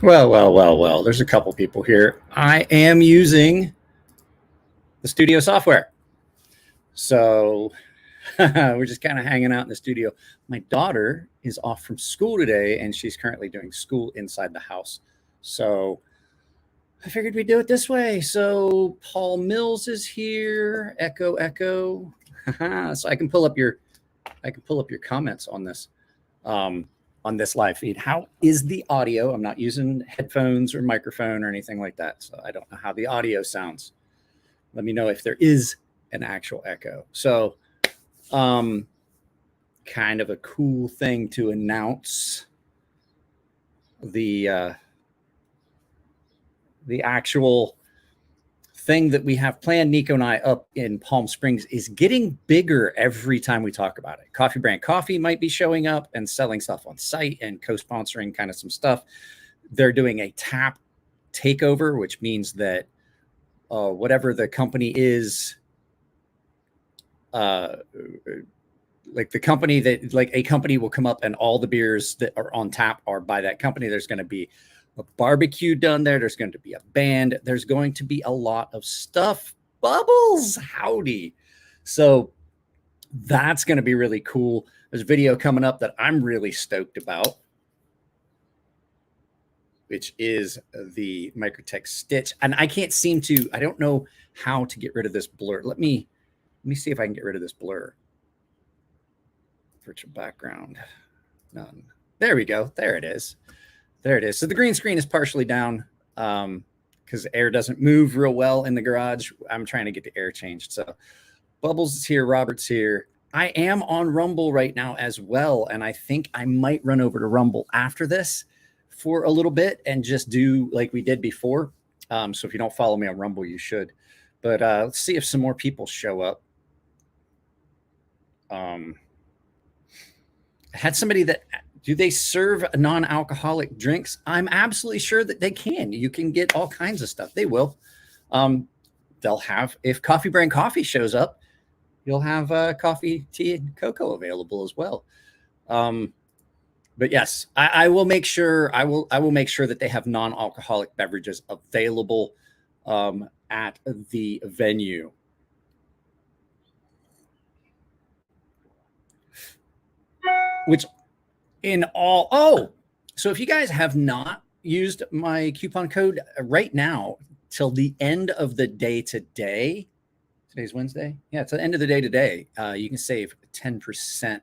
Well. There's a couple people here. I am using the studio software. So we're just kind of hanging out in the studio. My daughter is off from school today, and she's currently doing school inside the house. So I figured we'd do it this way. So Paul Mills is here. Echo, echo. So I can pull up your comments on this. On this live feed. How is the audio? I'm not using headphones or microphone or anything like that, so I don't know how the audio sounds. Let me know if there is an actual echo. So kind of a cool thing to announce. The actual thing that we have planned, Nico and I, up in Palm Springs, is getting bigger every time we talk about it. Coffee Brand Coffee might be showing up and selling stuff on site and co-sponsoring kind of some stuff. They're doing a tap takeover, which means that whatever the company is, like the company that, like a company will come up and all the beers that are on tap are by that company. There's going to be a barbecue done there. There's going to be a band. There's going to be a lot of stuff. Bubbles, howdy. So that's going to be really cool. There's a video coming up that I'm really stoked about, which is the Microtech Stitch. And I can't seem to, I don't know how to get rid of this blur. Let me see if I can get rid of this blur. Virtual background, none. There we go. There it is. There it is. So the green screen is partially down because air doesn't move real well in the garage. I'm trying to get the air changed. So Bubbles is here. Robert's here. I am on Rumble right now as well. And I think I might run over to Rumble after this for a little bit and just do like we did before. So if you don't follow me on Rumble, you should. But let's see if some more people show up. I had somebody that... Do they serve non-alcoholic drinks? I'm absolutely sure that they can. You can get all kinds of stuff. They will. They'll have, if Coffee Brand Coffee shows up, you'll have coffee, tea, and cocoa available as well. But yes, I will make sure. I will make sure that they have non-alcoholic beverages available at the venue. Which in all, so if you guys have not used my coupon code right now till the end of the day today, today's Wednesday. Yeah, it's the end of the day today. You can save 10%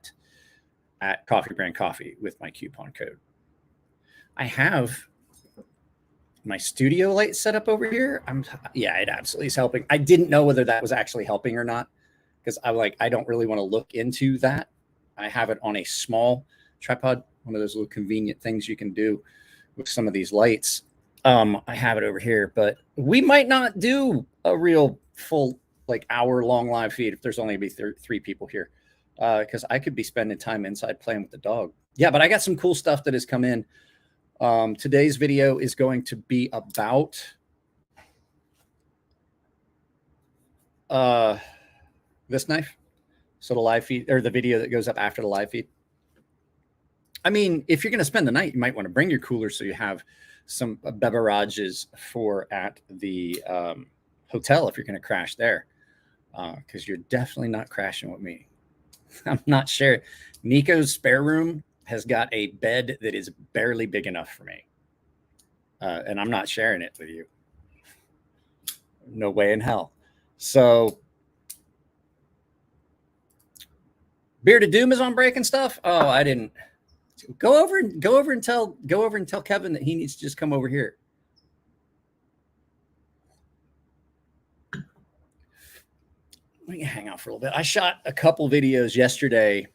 at Coffee Brand Coffee with my coupon code. I have my studio light set up over here. Yeah, it absolutely is helping. I didn't know whether that was actually helping or not because I don't really want to look into that. I have it on a small tripod, one of those little convenient things you can do with some of these lights. I have it over here, but we might not do a real full like hour-long live feed if there's only going to be 3 people here because I could be spending time inside playing with the dog. Yeah, but I got some cool stuff that has come in. Today's video is going to be about this knife. So the live feed or the video that goes up after the live feed. I mean, if you're going to spend the night, you might want to bring your cooler so you have some beverages for at the hotel if you're going to crash there, because you're definitely not crashing with me. I'm not sure. Nico's spare room has got a bed that is barely big enough for me, and I'm not sharing it with you. No way in hell. So Bearded Doom is on breaking stuff. Oh, I didn't. Go over and tell Kevin that he needs to just come over here. Let me hang out for a little bit. I shot a couple videos yesterday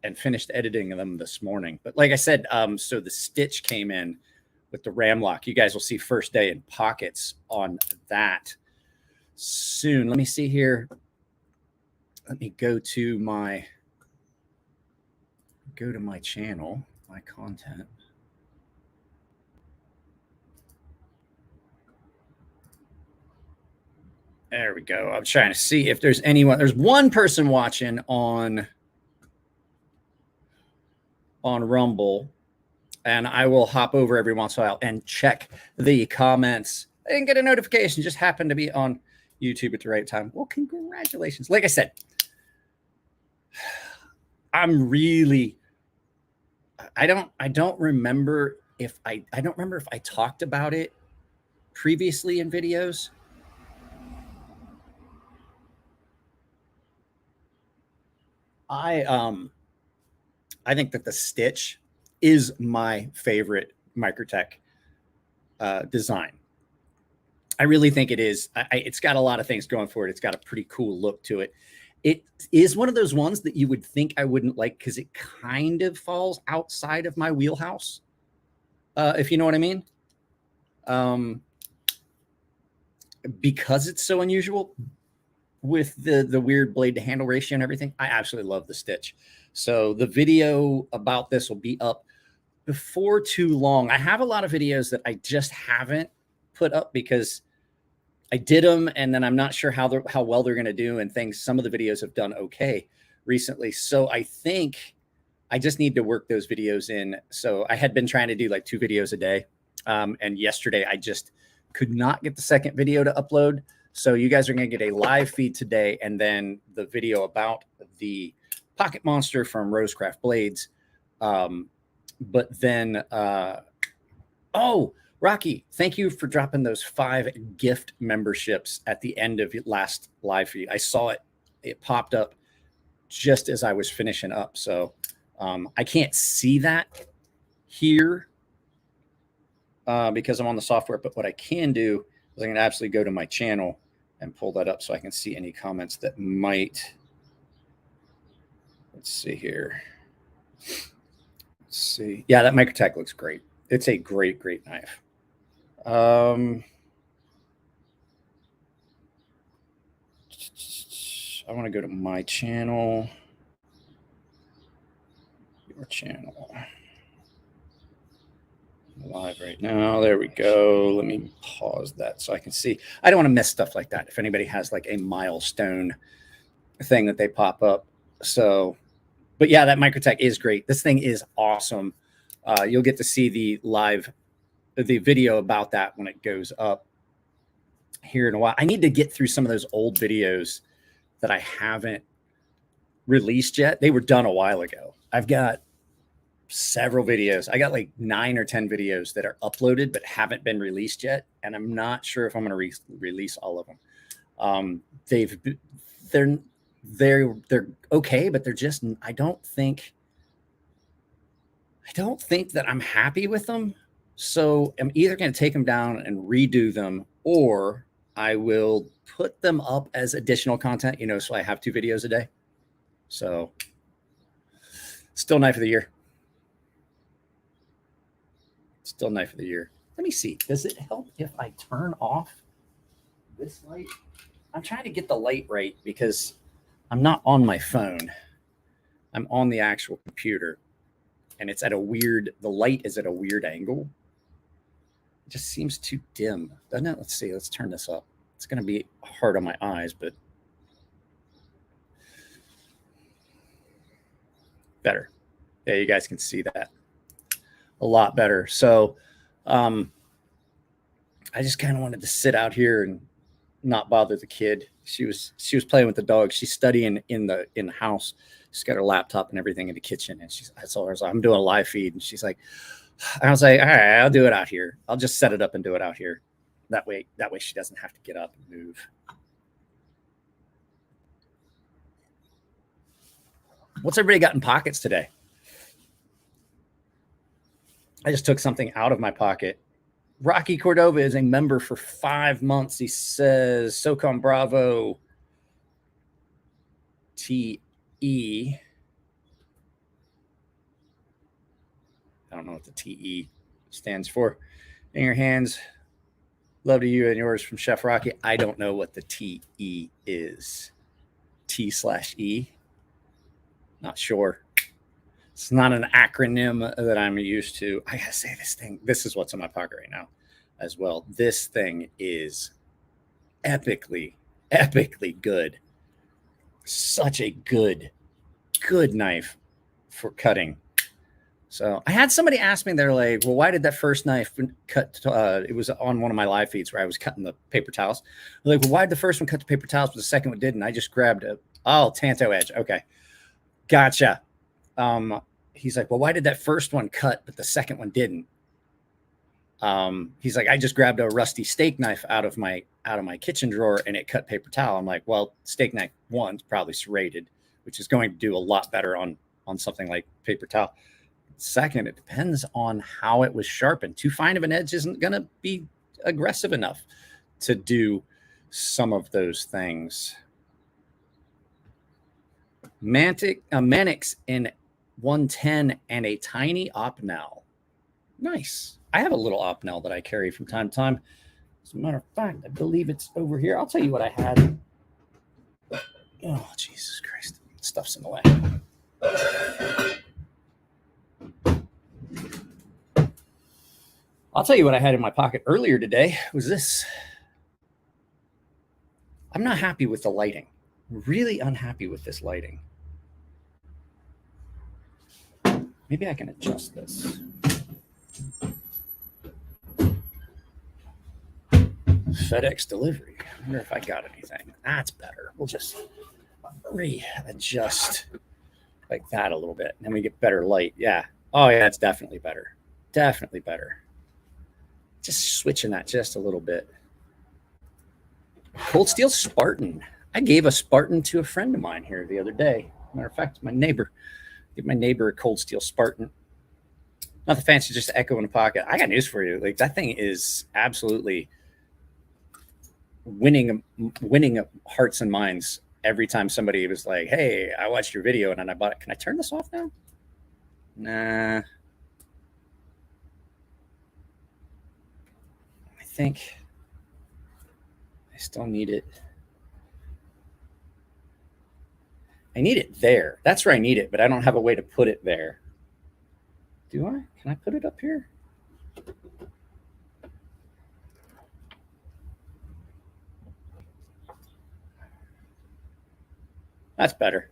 and finished editing them this morning. But like I said, so the Stitch came in with the ram lock. You guys will see first day in pockets on that soon. Let me see here. Let me go to my channel, my content. There we go. I'm trying to see if there's anyone. There's one person watching on Rumble. and I will hop over every once in a while and check the comments. I didn't get a notification, just happened to be on YouTube at the right time. Well, congratulations. Like I said, I'm really, I don't remember if I don't remember if I talked about it previously in videos. I think that the Stitch is my favorite Microtech design. I really think it is. It's got a lot of things going for it. It's got a pretty cool look to it. It is one of those ones that you would think I wouldn't like because it kind of falls outside of my wheelhouse, if you know what I mean. Because it's so unusual with the weird blade to handle ratio and everything, I absolutely love the Stitch. So the video about this will be up before too long. I have a lot of videos that I just haven't put up because I did them and then I'm not sure how well they're going to do and things. Some of the videos have done okay recently. So I think I just need to work those videos in. So I had been trying to do like 2 videos a day. And yesterday I just could not get the second video to upload. So you guys are going to get a live feed today and then the video about the Pocket Monster from Rosecraft Blades. But then, oh, Rocky, thank you for dropping those 5 gift memberships at the end of last live feed. I saw it. It popped up just as I was finishing up. So I can't see that here because I'm on the software. But what I can do is I can absolutely go to my channel and pull that up so I can see any comments that might. Let's see here. Let's see. Yeah, that Microtech looks great. It's a great, great knife. I want to go to my channel. Your channel. Live right now. There we go. Let me pause that so I can see. I don't want to miss stuff like that. If anybody has like a milestone thing that they pop up. So, but yeah, that Microtech is great. This thing is awesome. You'll get to see the video about that when it goes up here in a while. I need to get through some of those old videos that I haven't released yet. They were done a while ago. I've got several videos. I got like 9 or 10 videos that are uploaded but haven't been released yet, and I'm not sure if I'm going to release all of them. They're okay, but they're just I don't think that I'm happy with them. So I'm either going to take them down and redo them, or I will put them up as additional content, you know, so I have 2 videos a day. So still knife of the year. Still knife of the year. Let me see. Does it help if I turn off this light? I'm trying to get the light right because I'm not on my phone. I'm on the actual computer and it's at a weird, the light is at a weird angle. It just seems too dim, doesn't it? Let's see. Let's turn this up. It's going to be hard on my eyes, but better. Yeah, you guys can see that a lot better. So I just kind of wanted to sit out here and not bother the kid. She was playing with the dog. She's studying in the house. She's got her laptop and everything in the kitchen. And I told her, I'm doing a live feed. And she's like, I was like, all right, I'll do it out here. I'll just set it up and do it out here. That way she doesn't have to get up and move. What's everybody got in pockets today? I just took something out of my pocket. Rocky Cordova is a member for 5 months. He says, SOCOM Bravo TE. I don't know what the TE stands for. In your hands. Love to you and yours from Chef Rocky. I don't know what the TE is. T/E. Not sure. It's not an acronym that I'm used to. I gotta say this is what's in my pocket right now as well. This thing is epically good. Such a good knife for cutting. So I had somebody ask me, they're like, well, why did that first knife cut? It was on one of my live feeds where I was cutting the paper towels. They're like, well, why did the first one cut the paper towels, but the second one didn't? I just grabbed Tanto edge. Okay. Gotcha. He's like, well, why did that first one cut, but the second one didn't? He's like, I just grabbed a rusty steak knife out of my kitchen drawer and it cut paper towel. I'm like, well, steak knife one's probably serrated, which is going to do a lot better on something like paper towel. Second, it depends on how it was sharpened. Too fine of an edge isn't going to be aggressive enough to do some of those things. Mannix in 110 and a tiny opnel. Nice. I have a little opnel that I carry from time to time. As a matter of fact, I believe it's over here. I'll tell you what I had. Oh, Jesus Christ. Stuff's in the way. I'll tell you what I had in my pocket earlier today was this. I'm not happy with the lighting. Really unhappy with this lighting. Maybe I can adjust this. FedEx delivery. I wonder if I got anything. That's better. We'll just readjust like that a little bit. And then we get better light. Yeah. Oh, yeah, it's definitely better. Definitely better. Just switching that just a little bit. Cold steel Spartan. I gave a Spartan to a friend of mine here the other day. Matter of fact, my neighbor. Give my neighbor a cold steel Spartan. Nothing fancy, just echo in the pocket. I got news for you. Like, that thing is absolutely winning hearts and minds every time somebody was like, hey, I watched your video and then I bought it. Can I turn this off now? Nah. I think I still need it. I need it there. That's where I need it, but I don't have a way to put it there. Do I? Can I put it up here? That's better.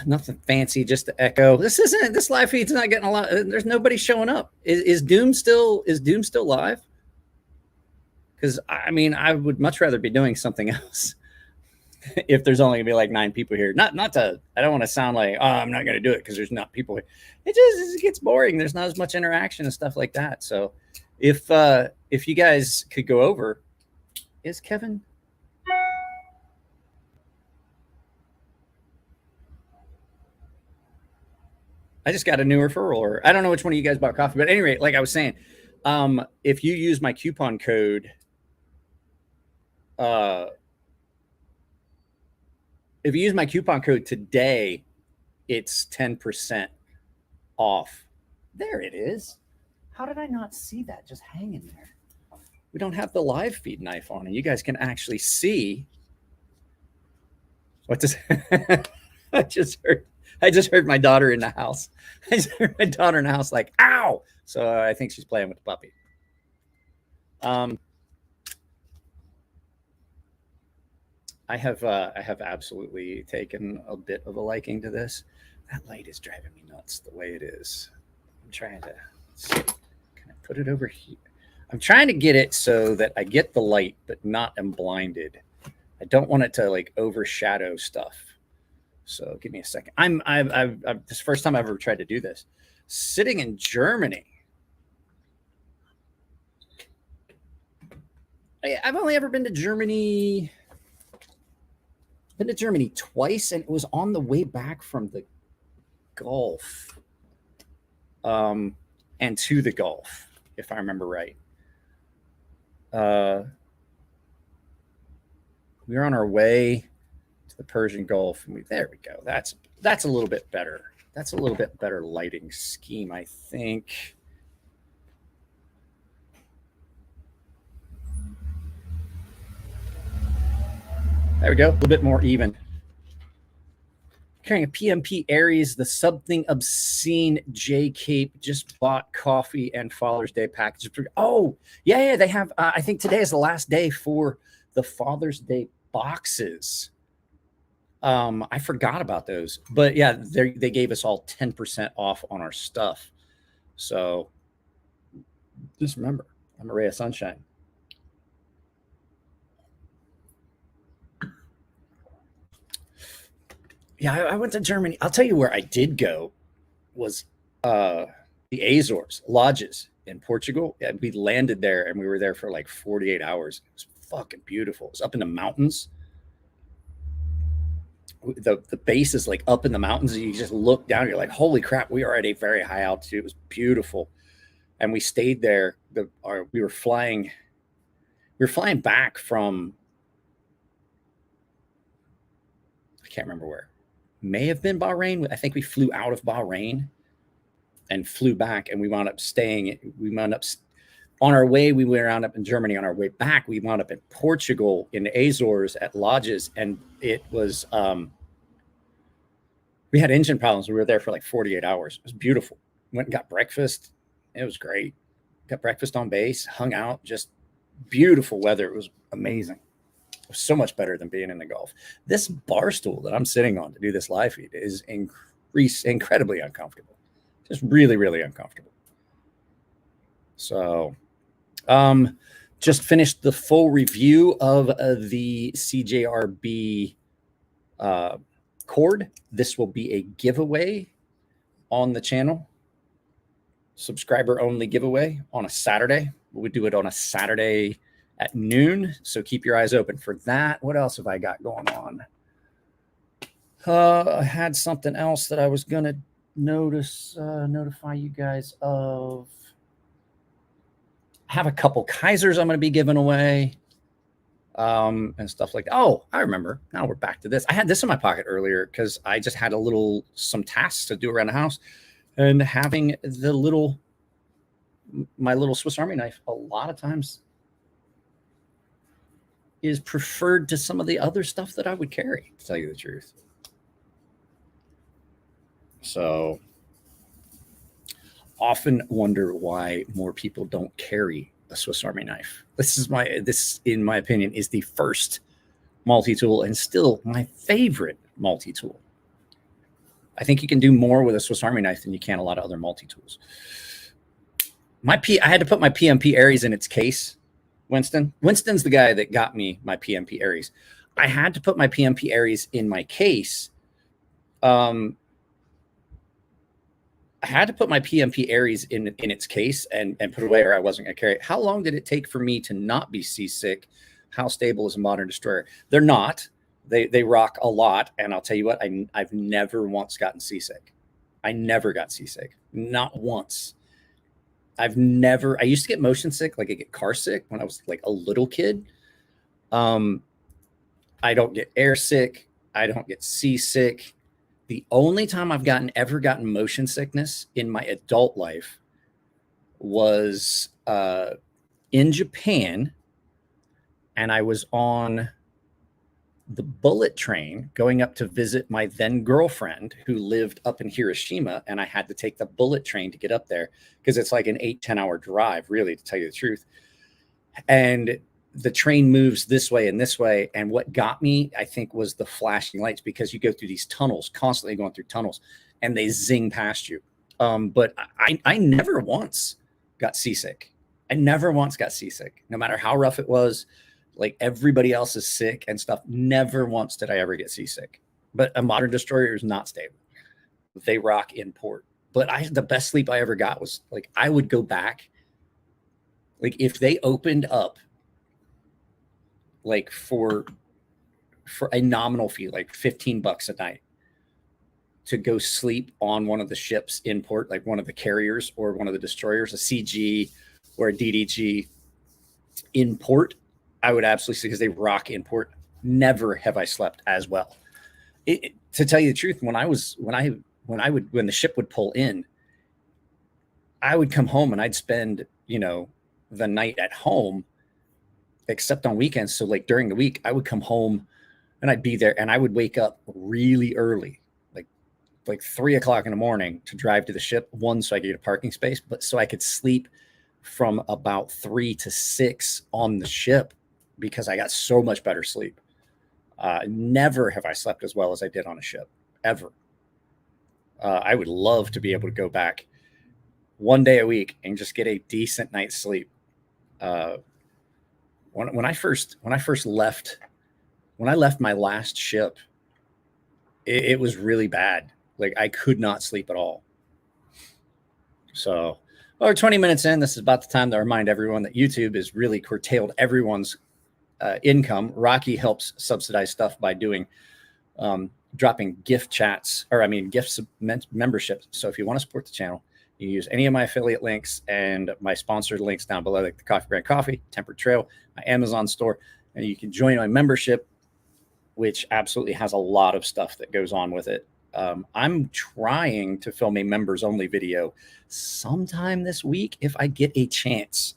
Nothing fancy, just the echo. This live feed's not getting a lot. There's nobody showing up. Is Doom still live? Because I mean, I would much rather be doing something else. If there's only gonna be like 9 people here, I don't want to sound like, oh, I'm not gonna do it because there's not people here. It gets boring. There's not as much interaction and stuff like that. So if you guys could go over, is Kevin? I just got a new referral, or I don't know which one of you guys bought coffee, but at any rate, like I was saying, if you use my coupon code, today, it's 10% off. There it is. How did I not see that just hanging there? We don't have the live feed knife on, and you guys can actually see. What does I just heard my daughter in the house. I just heard my daughter in the house like, ow! So I think she's playing with the puppy. I have absolutely taken a bit of a liking to this. That light is driving me nuts the way it is. I'm trying to see. Can I put it over here? I'm trying to get it so that I get the light, but not am blinded. I don't want it to like overshadow stuff. So give me a second. This is the first time I've ever tried to do this. Sitting in Germany. I've only ever been to Germany. Been to Germany twice, and it was on the way back from the Gulf, and to the Gulf, if I remember right. We were on our way to the Persian Gulf, and there we go. That's a little bit better. That's a little bit better lighting scheme, I think. There we go. A little bit more even. Carrying a PMP Aries, the something obscene J Cape. Just bought coffee and Father's Day package. Oh, yeah. They have. I think today is the last day for the Father's Day boxes. I forgot about those, but yeah, they gave us all 10% off on our stuff. So just remember, I'm a ray of sunshine. Yeah, I went to Germany. I'll tell you where I did go was uh, the Azores lodges in Portugal. Yeah, we landed there and we were there for like 48 hours. It was fucking beautiful. It was up in the mountains. The base is like up in the mountains. And you just look down. You're like, holy crap! We are at a very high altitude. It was beautiful, and we stayed there. We were flying. We were flying back from. I can't remember where. May have been Bahrain. I think we flew out of Bahrain and flew back, and we wound up staying. We wound up on our way. We wound up in Germany. On our way back, we wound up in Portugal in the Azores at lodges, and it was. We had engine problems. We were there for like 48 hours. It was beautiful. Went and got breakfast. It was great. Got breakfast on base, hung out, just beautiful weather. It was amazing. It was so much better than being in the Gulf. This bar stool that I'm sitting on to do this live feed is incredibly uncomfortable. Just really, really uncomfortable. So, just finished the full review of the CJRB cord. This will be a giveaway on the channel. Subscriber only giveaway on a Saturday. We do it on a Saturday at noon. So keep your eyes open for that. What else have I got going on? I had something else that I was going to notify you guys of. I have a couple Kaisers I'm going to be giving away. And stuff like that. Oh, I remember. Now we're back to this. I had this in my pocket earlier because I just had some tasks to do around the house, and having my little Swiss Army knife a lot of times is preferred to some of the other stuff that I would carry, to tell you the truth. So often wonder why more people don't carry a Swiss Army knife. This, in my opinion, is the first multi-tool and still my favorite multi-tool. I think you can do more with a Swiss Army knife than you can a lot of other multi-tools. I had to put my PMP Aries in its case. Winston's the guy that got me my PMP Aries. I had to put my PMP Aries in my case. I had to put my PMP Aries in its case and put it away, or I wasn't going to carry it. How long did it take for me to not be seasick? How stable is a modern destroyer? They're not. They rock a lot, and I'll tell you what, I've never once gotten seasick. I never got seasick, not once. I used to get motion sick, like I get car sick when I was like a little kid. I don't get air sick. I don't get seasick. The only time I've ever gotten motion sickness in my adult life was in Japan, and I was on the bullet train going up to visit my then girlfriend who lived up in Hiroshima, and I had to take the bullet train to get up there because it's like an 8-10 hour drive, really, to tell you the truth. And the train moves this way and this way. And what got me, I think, was the flashing lights, because you go through these tunnels, constantly going through tunnels, and they zing past you. But I never once got seasick. I never once got seasick, no matter how rough it was. Like everybody else is sick and stuff. Never once did I ever get seasick. But a modern destroyer is not stable. They rock in port. But the best sleep I ever got was like, I would go back. Like if they opened up, like for a nominal fee, like $15 a night, to go sleep on one of the ships in port, like one of the carriers or one of the destroyers, a CG or a DDG in port, I would absolutely, because they rock in port. Never have I slept as well. To tell you the truth, when the ship would pull in, I would come home and I'd spend, the night at home, except on weekends. So like during the week, I would come home and I'd be there, and I would wake up really early, like 3 o'clock in the morning, to drive to the ship. One, so I could get a parking space, but so I could sleep from about 3 to 6 on the ship, because I got so much better sleep. Never have I slept as well as I did on a ship, ever. I would love to be able to go back one day a week and just get a decent night's sleep. When I left my last ship, it was really bad. Like I could not sleep at all. So, we're 20 minutes in. This is about the time to remind everyone that YouTube has really curtailed everyone's income. Rocky helps subsidize stuff by doing dropping gift chats, or I mean gifts memberships. So if you want to support the channel, you use any of my affiliate links and my sponsored links down below, like the Coffee Brand Coffee, Tempered Trail, my Amazon store, and you can join my membership, which absolutely has a lot of stuff that goes on with it. I'm trying to film a members only video sometime this week if I get a chance.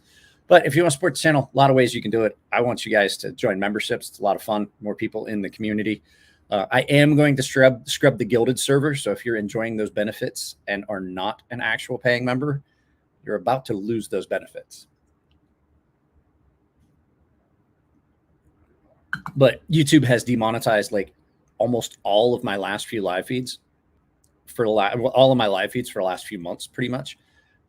But if you want to support the channel, a lot of ways you can do it. I want you guys to join memberships. It's a lot of fun. More people in the community. I am going to scrub the Gilded server. So if you're enjoying those benefits and are not an actual paying member, you're about to lose those benefits. But YouTube has demonetized like almost all of my last few live feeds for all of my live feeds for the last few months, pretty much,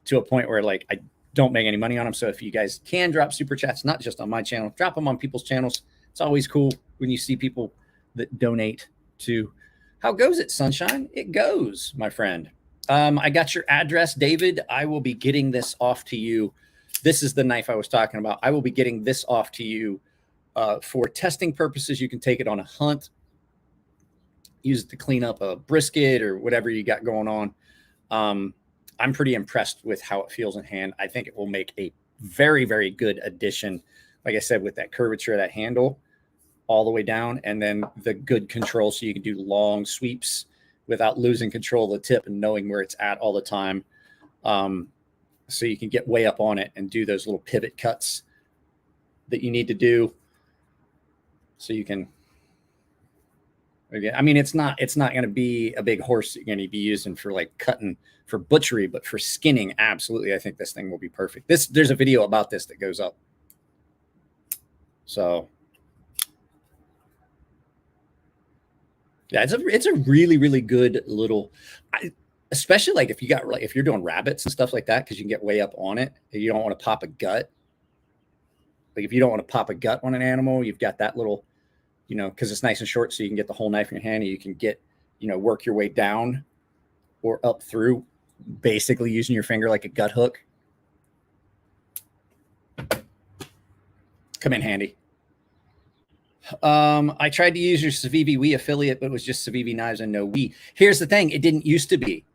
to a point where like I don't make any money on them. So if you guys can drop super chats, not just on my channel, drop them on people's channels. It's always cool when you see people that donate to. How goes it, Sunshine? It goes, my friend. I got your address, David. I will be getting this off to you. This is the knife I was talking about. I will be getting this off to you for testing purposes. You can take it on a hunt, use it to clean up a brisket or whatever you got going on. I'm pretty impressed with how it feels in hand. I think it will make a very, very good addition. Like I said, with that curvature of that handle all the way down, and then the good control so you can do long sweeps without losing control of the tip and knowing where it's at all the time. So you can get way up on it and do those little pivot cuts that you need to do. So you can, I mean, it's not going to be a big horse you're going to be using for like cutting for butchery, but for skinning, absolutely. I think this thing will be perfect. There's a video about this that goes up. So yeah, it's a really, really good little, especially like if you're doing rabbits and stuff like that, because you can get way up on it. You don't want to pop a gut. Like if you don't want to pop a gut on an animal, you've got that little, you know, because it's nice and short, so you can get the whole knife in your hand and you can get, you know, work your way down or up through, basically using your finger like a gut hook. Come in handy. I tried to use your Civivi Wii affiliate, but it was just Civivi knives and no Wii. Here's the thing. It didn't used to be.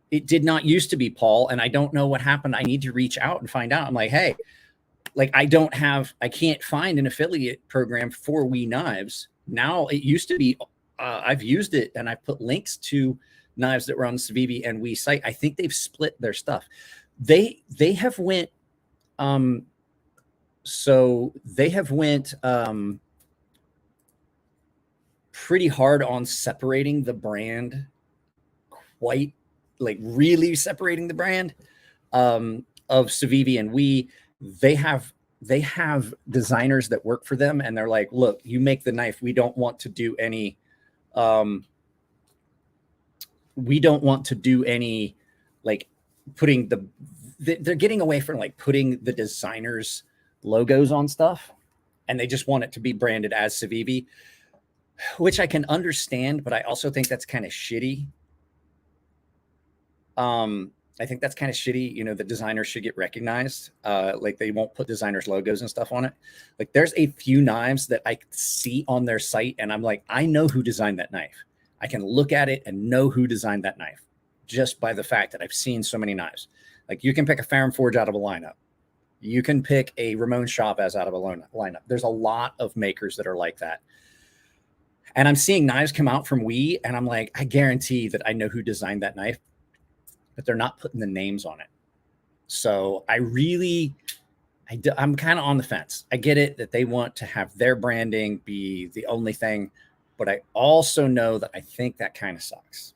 It did not used to be, Paul. And I don't know what happened. I need to reach out and find out. I'm like, hey, like I can't find an affiliate program for Wii knives. Now it used to be, I've used it and I put links to knives that were on the Civivi and Wii site. I think they've split their stuff. They have went, so they have went pretty hard on separating the brand, quite like really separating the brand of Civivi and Wii. They have designers that work for them, and they're like, look, you make the knife. We don't want to do any like putting they're getting away from like putting the designers' logos on stuff, and they just want it to be branded as Civivi, which I can understand, but I also think that's kind of shitty. I think that's kind of shitty. You know, the designers should get recognized. Like they won't put designers' logos and stuff on it. Like there's a few knives that I see on their site and I'm like, I know who designed that knife. I can look at it and know who designed that knife just by the fact that I've seen so many knives. Like you can pick a Ferrum Forge out of a lineup. You can pick a Ramon Chavez out of a lineup. There's a lot of makers that are like that. And I'm seeing knives come out from Wii and I'm like, I guarantee that I know who designed that knife, but they're not putting the names on it. So I'm kind of on the fence. I get it that they want to have their branding be the only thing, but I also know that I think that kind of sucks.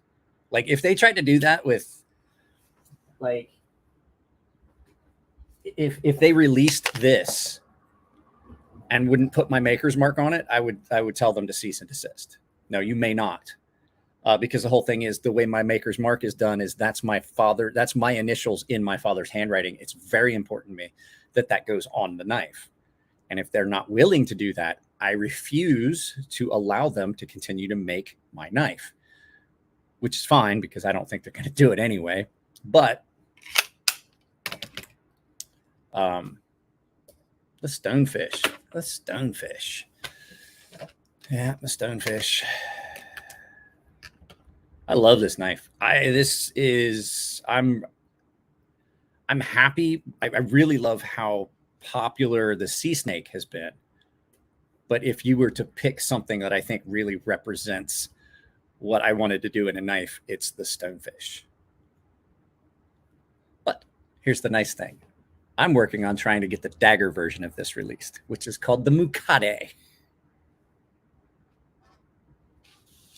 Like if they tried to do that with like, if they released this and wouldn't put my maker's mark on it, I would tell them to cease and desist. No, you may not. Because the whole thing is the way my maker's mark is done is that's my initials in my father's handwriting. It's very important to me that that goes on the knife. And if they're not willing to do that, I refuse to allow them to continue to make my knife, which is fine because I don't think they're going to do it anyway. But the stonefish. Yeah, the stonefish. I love this knife. I'm happy. I really love how popular the sea snake has been. But if you were to pick something that I think really represents what I wanted to do in a knife, it's the stonefish. But here's the nice thing. I'm working on trying to get the dagger version of this released, which is called the Mukade.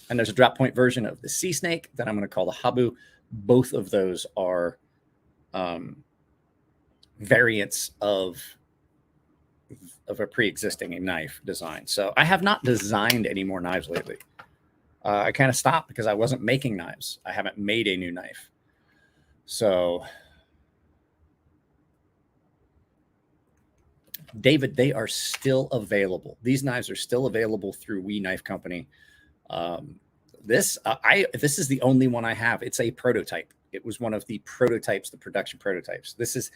And there's a drop point version of the sea snake that I'm going to call the Habu. Both of those are variants of a pre-existing knife design. So I have not designed any more knives lately. I kind of stopped because I wasn't making knives. I haven't made a new knife. So David, they are still available. These knives are still available through We Knife Company. This is the only one I have. It's a prototype. It was one of the prototypes, the production prototypes. This is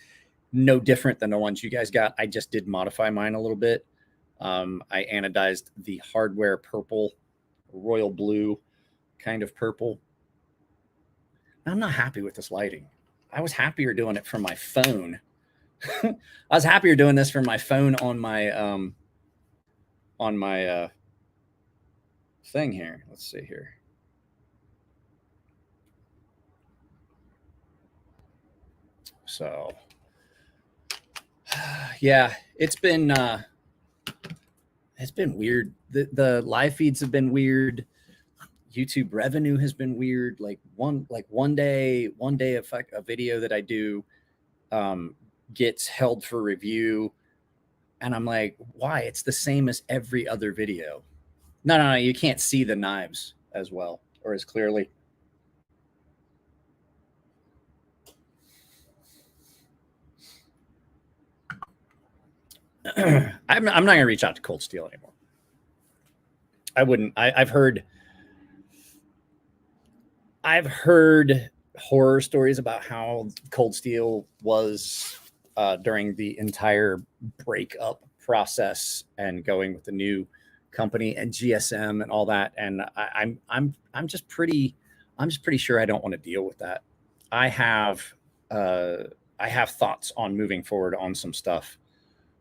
no different than the ones you guys got. I just did modify mine a little bit. I anodized the hardware purple, royal blue kind of purple. I'm not happy with this lighting. I was happier doing it from my phone. I was happier doing this from my phone on my thing here. Let's see here. So yeah, it's been weird. The live feeds have been weird. YouTube revenue has been weird. Like one day a video that I do gets held for review, and I'm like, why? It's the same as every other video. No, you can't see the knives as well or as clearly. I'm not going to reach out to Cold Steel anymore. I wouldn't. I've heard horror stories about how Cold Steel was during the entire breakup process and going with the new company and GSM and all that. And I'm just pretty sure I don't want to deal with that. I have thoughts on moving forward on some stuff.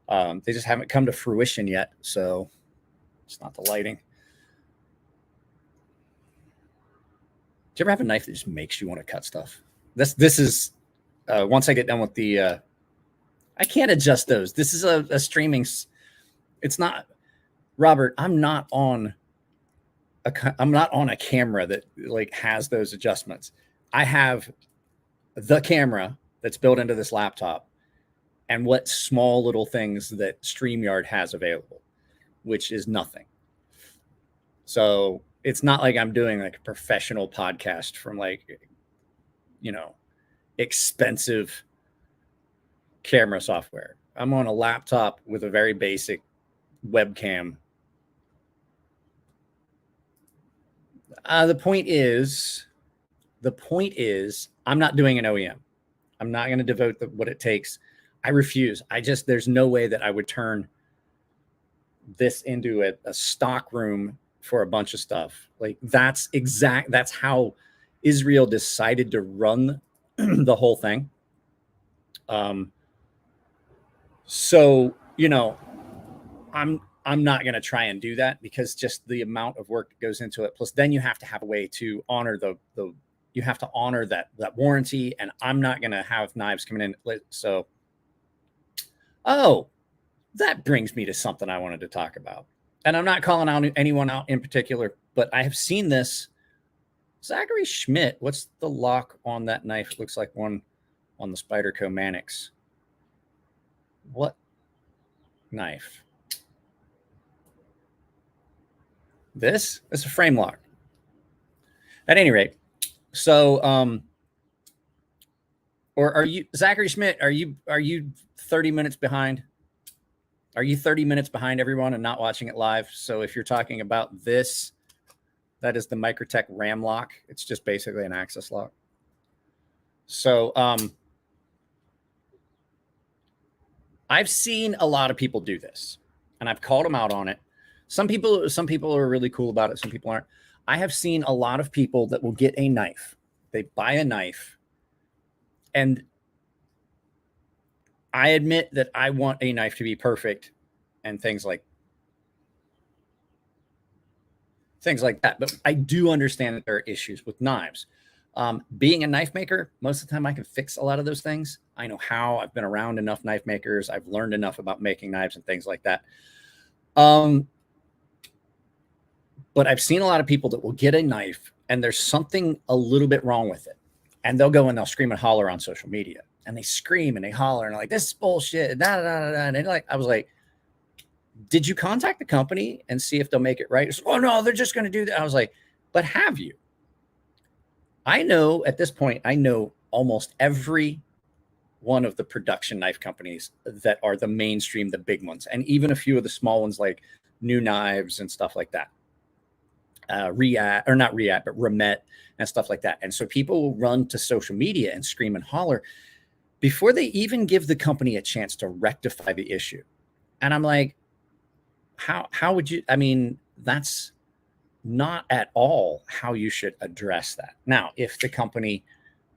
They just haven't come to fruition yet. So it's not the lighting. Do you ever have a knife that just makes you want to cut stuff? This is once I get done with the I can't adjust those. This is a streaming. It's not, Robert. I'm not on a camera that like has those adjustments. I have the camera that's built into this laptop and what small little things that StreamYard has available, which is nothing. So it's not like I'm doing like a professional podcast from like, expensive camera software. I'm on a laptop with a very basic webcam. The point is, I'm not doing an OEM. I'm not going to devote what it takes. I refuse. There's no way that I would turn this into a stock room for a bunch of stuff. Like that's how Israel decided to run the whole thing. So, I'm not going to try and do that because just the amount of work that goes into it. Plus then you have to have a way to honor you have to honor that warranty. And I'm not going to have knives coming in. So, that brings me to something I wanted to talk about. And I'm not calling out anyone out in particular, but I have seen this. Zachary Schmidt, what's the lock on that knife? It looks like one on the Spyderco Mannix. What knife? This is a frame lock. At any rate, so or are you, Zachary Schmidt? Are you 30 minutes behind? Are you 30 minutes behind everyone and not watching it live? So if you're talking about this, that is the Microtech RAM lock. It's just basically an access lock. So I've seen a lot of people do this, and I've called them out on it. Some people are really cool about it. Some people aren't. I have seen a lot of people that will get a knife. They buy a knife, and I admit that I want a knife to be perfect and things like that. But I do understand that there are issues with knives. Being a knife maker, most of the time I can fix a lot of those things. I know how. I've been around enough knife makers. I've learned enough about making knives and things like that. But I've seen a lot of people that will get a knife and there's something a little bit wrong with it. And they'll go and they'll scream and holler on social media. And they scream and they holler and like, this is bullshit. Da, da, da, da. And like, I was like, did you contact the company and see if they'll make it right? Like, oh no, they're just going to do that. I was like, but have you? I know at this point, I know almost every one of the production knife companies that are the mainstream, the big ones, and even a few of the small ones like New Knives and stuff like that. Not React, but Remet and stuff like that. And so people will run to social media and scream and holler before they even give the company a chance to rectify the issue. And I'm like, how would you, I mean, that's not at all how you should address that. Now, if the company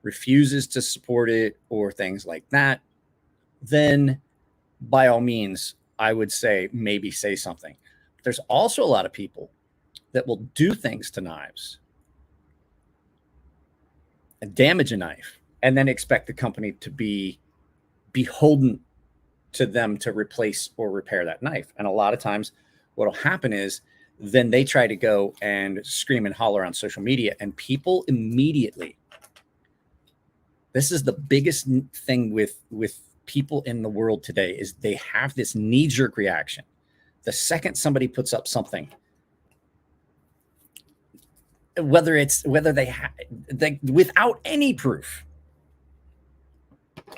refuses to support it or things like that, then by all means, I would say maybe say something. But there's also a lot of people that will do things to knives and damage a knife and then expect the company to be beholden to them to replace or repair that knife. And a lot of times what will happen is then they try to go and scream and holler on social media, and people immediately, this is the biggest thing with people in the world today, is they have this knee-jerk reaction. The second somebody puts up something, whether they without any proof,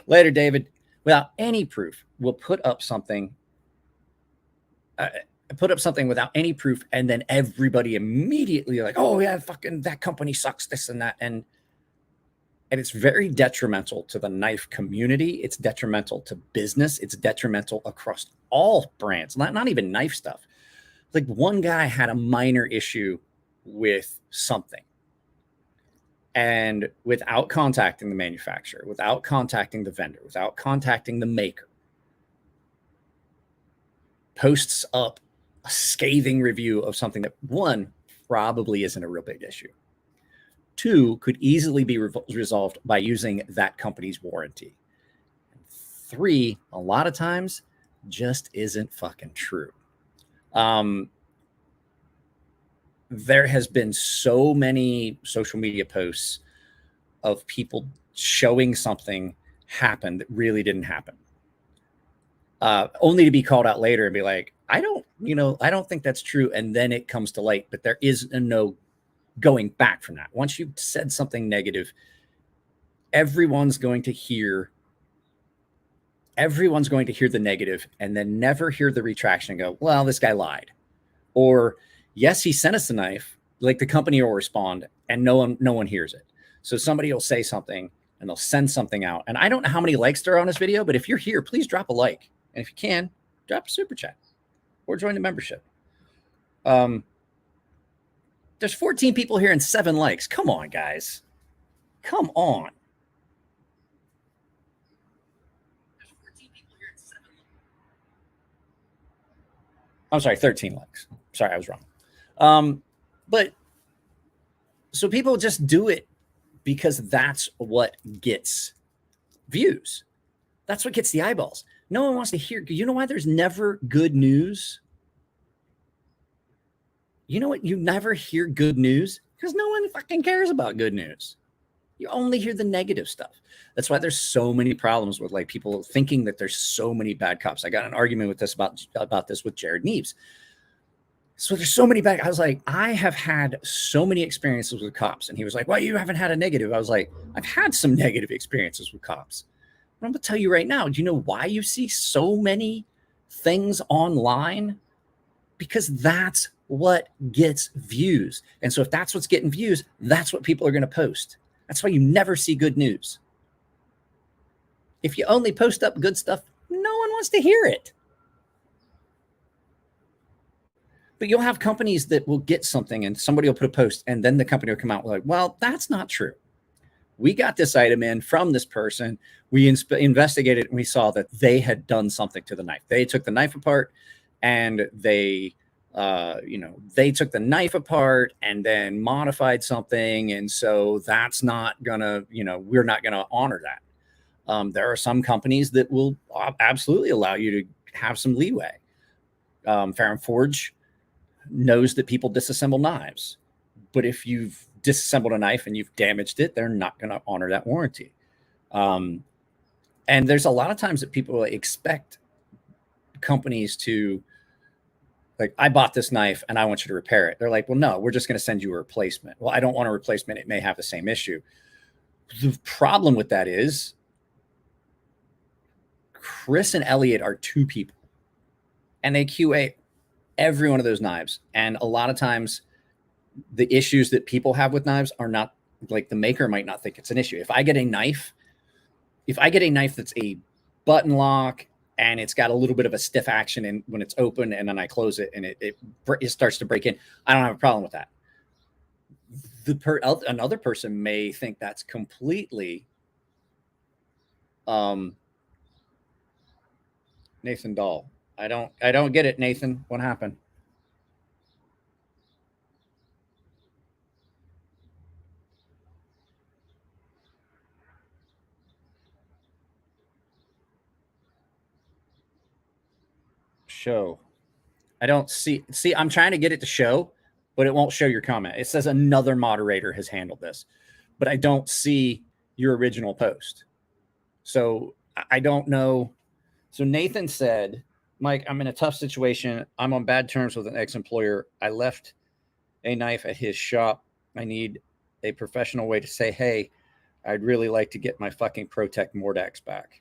later, David, without any proof, will put up something without any proof, and then everybody immediately like, oh yeah, fucking that company sucks, this and that, and it's very detrimental to the knife community. It's detrimental to business. It's detrimental across all brands, not even knife stuff. Like one guy had a minor issue with something, and without contacting the manufacturer, without contacting the vendor, without contacting the maker, posts up a scathing review of something that, one, probably isn't a real big issue. Two, could easily be resolved by using that company's warranty. Three, a lot of times just isn't fucking true. There has been so many social media posts of people showing something happened that really didn't happen. Only to be called out later and be like, I don't think that's true. And then it comes to light, but there is no going back from that. Once you've said something negative, everyone's going to hear the negative and then never hear the retraction and go, well, this guy lied. Or yes, he sent us a knife. Like the company will respond and no one hears it. So somebody will say something and they'll send something out. And I don't know how many likes there are on this video, but if you're here, please drop a like. And if you can, drop a super chat or join the membership. There's 14 people here and 7 likes. Come on, guys. Come on. There's 14 people here and 7 likes. I'm sorry, 13 likes. Sorry, I was wrong. But so people just do it because that's what gets views. That's what gets the eyeballs. No one wants to hear. You know why there's never good news? You know what? You never hear good news because no one fucking cares about good news. You only hear the negative stuff. That's why there's so many problems with like people thinking that there's so many bad cops. I got an argument with this about this with Jared Neves. So there's so many back. I was like, I have had so many experiences with cops. And he was like, well, you haven't had a negative. I was like, I've had some negative experiences with cops. But I'm going to tell you right now, do you know why you see so many things online? Because that's what gets views. And so if that's what's getting views, that's what people are going to post. That's why you never see good news. If you only post up good stuff, no one wants to hear it. But you'll have companies that will get something and somebody will put a post and then the company will come out like, well, that's not true. We got this item in from this person. We investigated and we saw that they had done something to the knife. They took the knife apart and they took the knife apart and then modified something. And so that's not gonna, we're not gonna honor that. There are some companies that will absolutely allow you to have some leeway. Fair and Forge knows that people disassemble knives, but if you've disassembled a knife and you've damaged it, they're not going to honor that warranty. And there's a lot of times that people expect companies to, like, I bought this knife and I want you to repair it. They're like, well, no, we're just going to send you a replacement. Well, I don't want a replacement. It may have the same issue. The problem with that is Chris and Elliot are two people and they QA every one of those knives. And a lot of times the issues that people have with knives are not, like, the maker might not think it's an issue. If I get a knife that's a button lock and it's got a little bit of a stiff action and when it's open and then I close it and it starts to break in, I don't have a problem with that. Another person may think that's completely Nathan Dahl. I don't get it, Nathan. What happened? Show. I don't see, I'm trying to get it to show, but it won't show your comment. It says another moderator has handled this, but I don't see your original post. So I don't know. So Nathan said, Mike, I'm in a tough situation. I'm on bad terms with an ex-employer. I left a knife at his shop. I need a professional way to say, hey, I'd really like to get my fucking Protect Mordax back.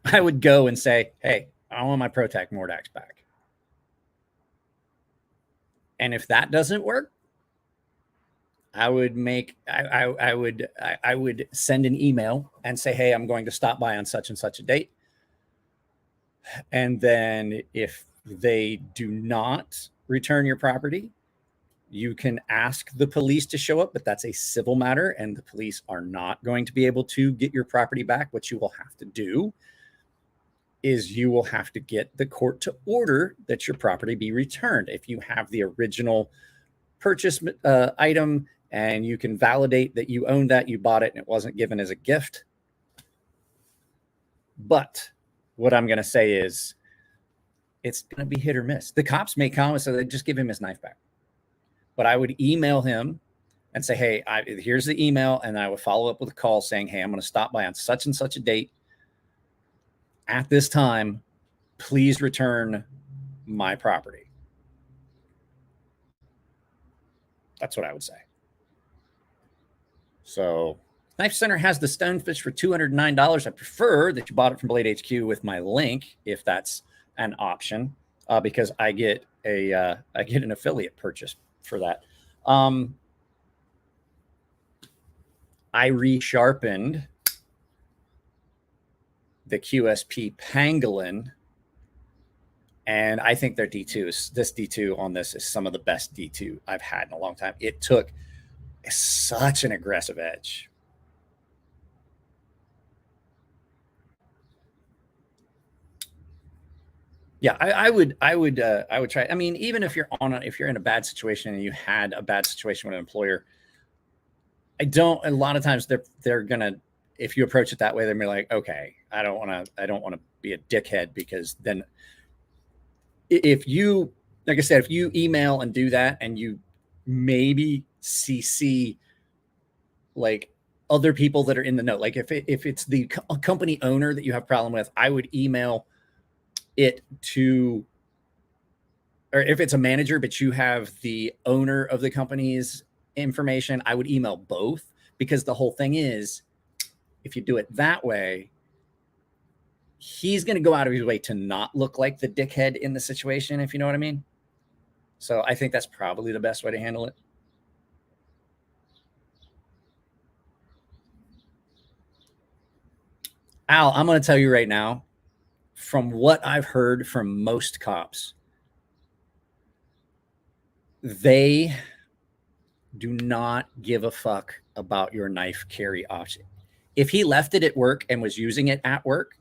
I would go and say, hey, I want my Protect Mordax back. And if that doesn't work, I would send an email and say, hey, I'm going to stop by on such and such a date. And then if they do not return your property, you can ask the police to show up, but that's a civil matter and the police are not going to be able to get your property back. What you will have to do is you will have to get the court to order that your property be returned. If you have the original purchase item and you can validate that you owned that, you bought it and it wasn't given as a gift. But what I'm going to say is it's going to be hit or miss. The cops make comments, so they just give him his knife back. But I would email him and say, hey, here's the email. And I would follow up with a call saying, hey, I'm going to stop by on such and such a date. At this time, please return my property. That's what I would say. So Knife Center has the Stonefish for $209. I prefer that you bought it from Blade HQ with my link, if that's an option, because I get an affiliate purchase for that. I resharpened the QSP Pangolin, and I think their D2 this D2 on this is some of the best D2 I've had in a long time. It took such an aggressive edge. Yeah, I would try. I mean, even if you're in a bad situation and you had a bad situation with an employer, a lot of times they're gonna, if you approach it that way, they're gonna be like, okay, I don't want to be a dickhead, because then if you, like I said, if you email and do that and you maybe CC like other people that are in the know. Like if it's the company owner that you have a problem with, I would email it to, or if it's a manager, but you have the owner of the company's information, I would email both, because the whole thing is, if you do it that way, he's going to go out of his way to not look like the dickhead in the situation, if you know what I mean. So I think that's probably the best way to handle it. Al, I'm going to tell you right now, from what I've heard from most cops, they do not give a fuck about your knife carry option. If he left it at work and was using it at work,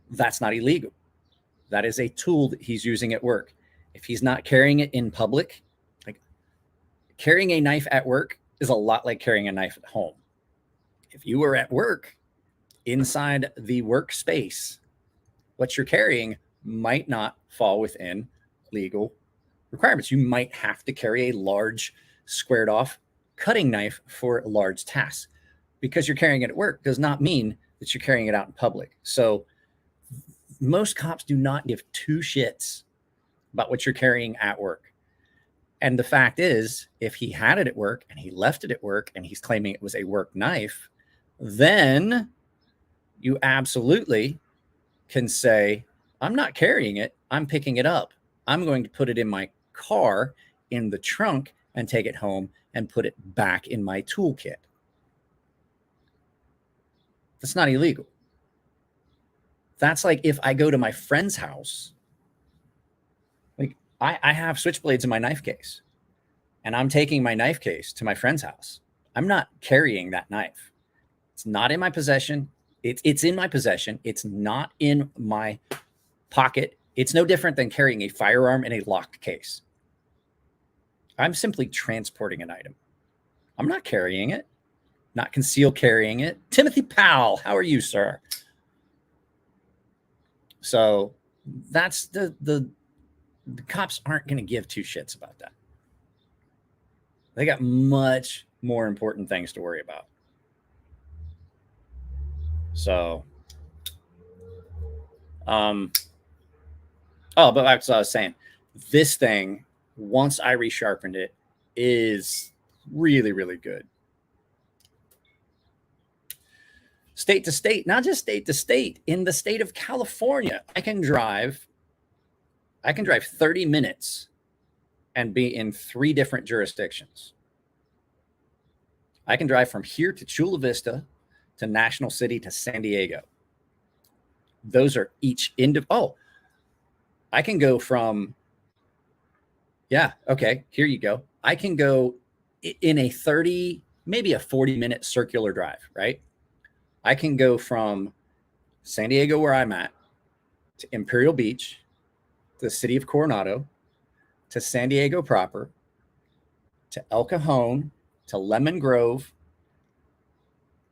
that's not illegal. That is a tool that he's using at work. If he's not carrying it in public, like carrying a knife at work is a lot like carrying a knife at home. If you were at work, inside the workspace, what you're carrying might not fall within legal requirements. You might have to carry a large squared off cutting knife for large tasks. Because you're carrying it at work does not mean that you're carrying it out in public. So most cops do not give two shits about what you're carrying at work. And the fact is, if he had it at work and he left it at work and he's claiming it was a work knife, then you absolutely can say, I'm not carrying it. I'm picking it up. I'm going to put it in my car in the trunk and take it home and put it back in my toolkit. That's not illegal. That's like if I go to my friend's house, like I have switchblades in my knife case, and I'm taking my knife case to my friend's house. I'm not carrying that knife. It's not in my possession. It's in my possession. It's not in my pocket. It's no different than carrying a firearm in a locked case. I'm simply transporting an item. I'm not carrying it, not concealed carrying it. Timothy Powell, how are you, sir? So that's the cops aren't going to give two shits about that. They got much more important things to worry about. So, but that's what I was saying. This thing, once I resharpened it, is really, really good. State to state, not just state to state. In the state of California, I can drive 30 minutes and be in 3 different jurisdictions. I can drive from here to Chula Vista, to National City, to San Diego. Those are each I can go from, here you go. I can go in a 30, maybe a 40-minute circular drive, right? I can go from San Diego, where I'm at, to Imperial Beach, to the city of Coronado, to San Diego proper, to El Cajon, to Lemon Grove,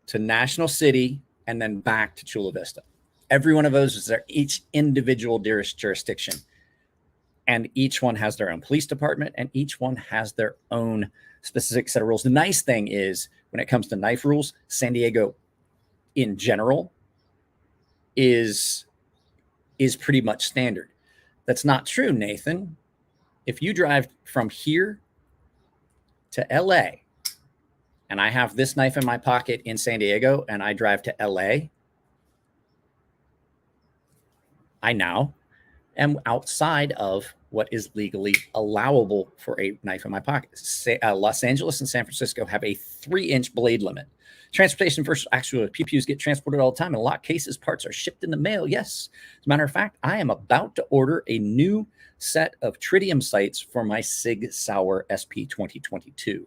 to National City, and then back to Chula Vista. Every one of those is each individual jurisdiction. And each one has their own police department, and each one has their own specific set of rules. The nice thing is, when it comes to knife rules, San Diego in general is pretty much standard. That's not true, Nathan. If you drive from here to LA, and I have this knife in my pocket in San Diego, and I drive to LA, I now am outside of what is legally allowable for a knife in my pocket. Los Angeles and San Francisco have a 3-inch blade limit. Transportation versus actual pew-pews get transported all the time. In a lot of cases, parts are shipped in the mail. Yes. As a matter of fact, I am about to order a new set of tritium sights for my Sig Sauer SP 2022.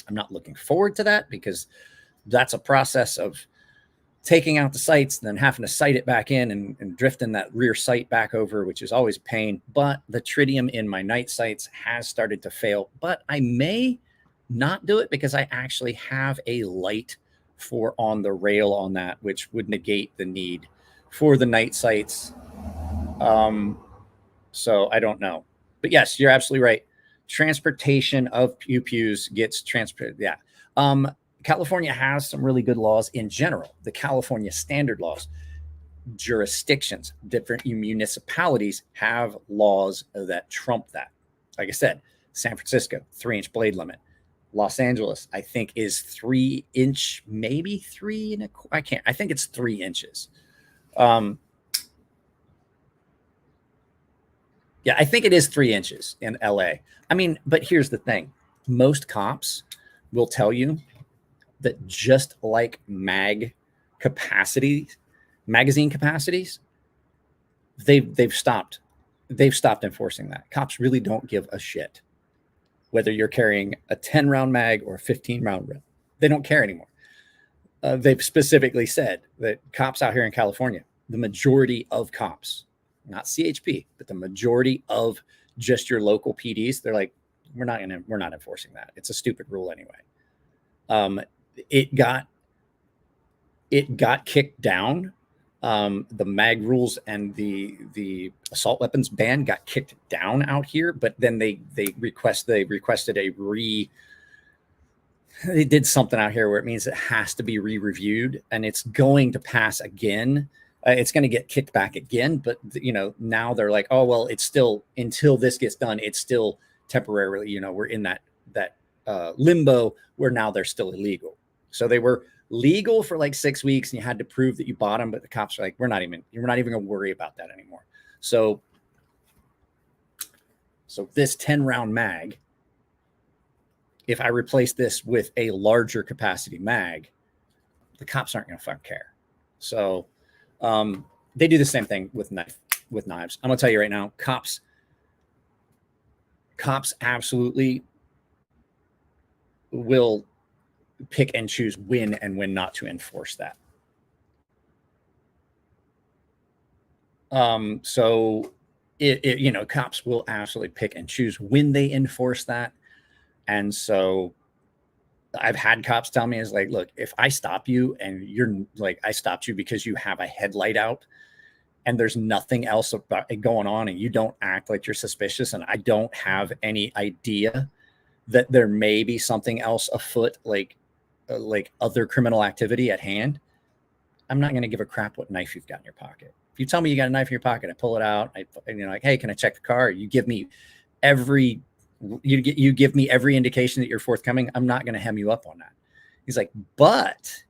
I'm not looking forward to that, because that's a process of taking out the sights, then having to sight it back in and drifting that rear sight back over, which is always a pain. But the tritium in my night sights has started to fail, but I may not do it because I actually have a light for on the rail on that, which would negate the need for the night sights. So I don't know, but yes, you're absolutely right. Transportation of pew-pews gets transported. Yeah. California has some really good laws in general. The California standard laws, jurisdictions, different municipalities have laws that trump that. Like I said, San Francisco, 3-inch blade limit. Los Angeles, I think, is 3-inch, maybe 3 and I think it's 3 inches. Yeah, I think it is 3 inches in LA. I mean, but here's the thing. Most cops will tell you that just like magazine capacities, they've stopped enforcing that. Cops really don't give a shit whether you're carrying a 10-round mag or a 15-round mag. They don't care anymore. They've specifically said that cops out here in California, the majority of cops, not CHP, but the majority of just your local PDs, they're like, we're not enforcing that. It's a stupid rule anyway. It got kicked down. The mag rules and the assault weapons ban got kicked down out here, but then they requested they did something out here where it means it has to be re-reviewed, and it's going to pass again. It's going to get kicked back again, but now they're like, oh well, it's still, until this gets done, it's still temporarily, we're in that limbo where now they're still illegal. So they were legal for like 6 weeks, and you had to prove that you bought them, but the cops are like, we're not even going to worry about that anymore. So this 10-round mag, if I replace this with a larger capacity mag, the cops aren't going to fucking care. So they do the same thing with knives. I'm going to tell you right now, cops absolutely will pick and choose when and when not to enforce that. So cops will absolutely pick and choose when they enforce that. And so I've had cops tell me, is like, look, if I stop you and you're like, I stopped you because you have a headlight out and there's nothing else about it going on, and you don't act like you're suspicious, and I don't have any idea that there may be something else afoot, like other criminal activity at hand, I'm not going to give a crap what knife you've got in your pocket. If you tell me you got a knife in your pocket, I pull it out. Like, hey, can I check the car? You give me every indication that you're forthcoming. I'm not going to hem you up on that. He's like, but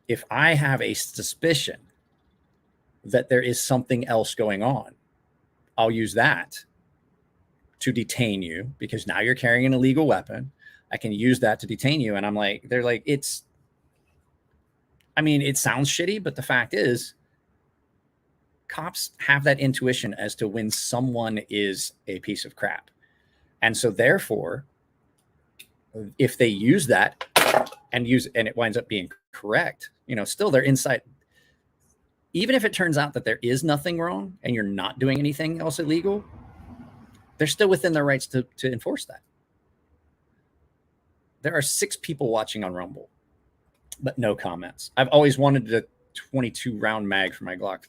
if I have a suspicion that there is something else going on, I'll use that to detain you, because now you're carrying an illegal weapon. I can use that to detain you. And I'm like, they're like, it sounds shitty, but the fact is, cops have that intuition as to when someone is a piece of crap. And so therefore, if they use that and it winds up being correct, still they're inside. Even if it turns out that there is nothing wrong and you're not doing anything else illegal, they're still within their rights to enforce that. There are 6 people watching on Rumble, but no comments. I've always wanted a 22-round mag for my Glock.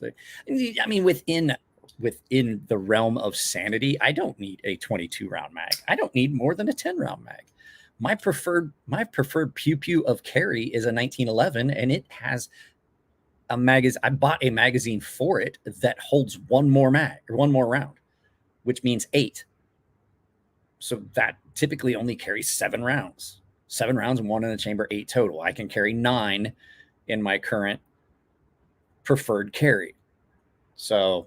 I mean, within the realm of sanity, I don't need a 22-round mag. I don't need more than a 10-round mag. My preferred pew of carry is a 1911, and it has a magazine. I bought a magazine for it that holds one more round, which means 8. So that typically only carries 7 rounds. 7 rounds and 1 in the chamber, 8 total. I can carry 9 in my current preferred carry. So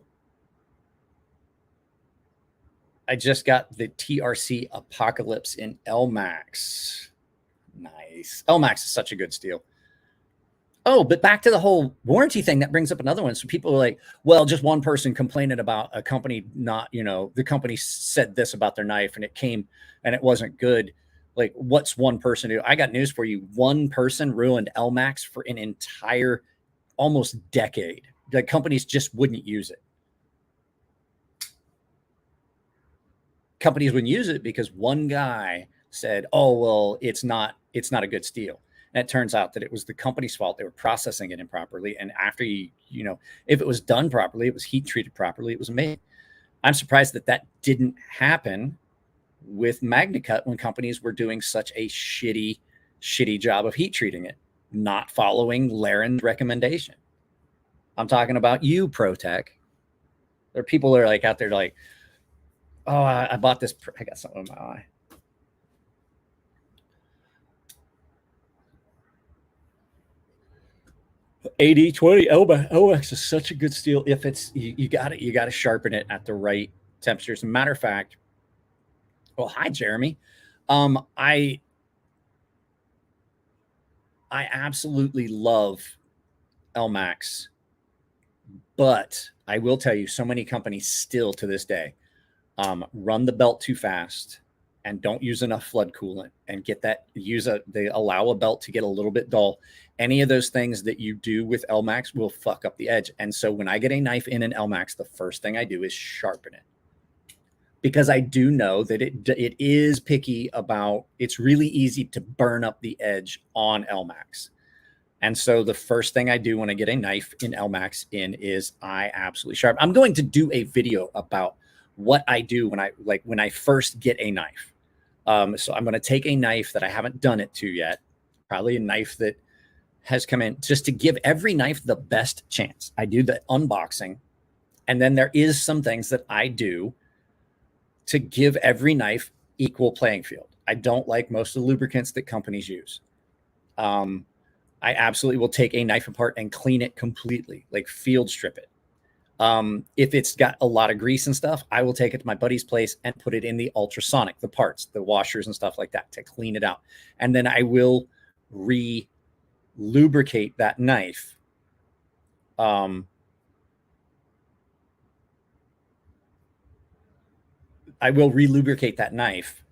I just got the TRC Apocalypse in LMAX. Nice. LMAX is such a good steal. Oh, but back to the whole warranty thing, that brings up another one. So people are like, well, just one person complaining about a company the company said this about their knife and it came and it wasn't good. Like, what's one person do? I got news for you. One person ruined LMAX for an entire almost decade. The companies just wouldn't use it. Companies wouldn't use it because one guy said, oh, well, it's not a good steal. And it turns out that it was the company's fault. They were processing it improperly. And after if it was done properly, it was heat treated properly, it was made. I'm surprised that didn't happen with MagnaCut when companies were doing such a shitty shitty job of heat treating it, not following Laren's recommendation. I'm talking about you, ProTech. There are people that are like out there like, oh, I bought this. I got something in my eye. AD20 Elmax is such a good steel. If it's you got it, you got to sharpen it at the right temperatures. As a matter of fact, well, hi Jeremy. I absolutely love Elmax, but I will tell you, so many companies still to this day run the belt too fast and don't use enough flood coolant and they allow a belt to get a little bit dull. Any of those things that you do with Elmax will fuck up the edge. And so when I get a knife in an Elmax, the first thing I do is sharpen it, because I do know that it is picky about, it's really easy to burn up the edge on Elmax. And so the first thing I do when I get a knife in Elmax is I absolutely sharpen. I'm going to do a video about what I do when I first get a knife. So I'm going to take a knife that I haven't done it to yet, probably a knife that has come in, just to give every knife the best chance. I do the unboxing, and then there is some things that I do to give every knife equal playing field. I don't like most of the lubricants that companies use. I absolutely will take a knife apart and clean it completely, like field strip it. If it's got a lot of grease and stuff, I will take it to my buddy's place and put it in the ultrasonic, the parts, the washers and stuff like that, to clean it out. And then I will lubricate that knife. I will lubricate that knife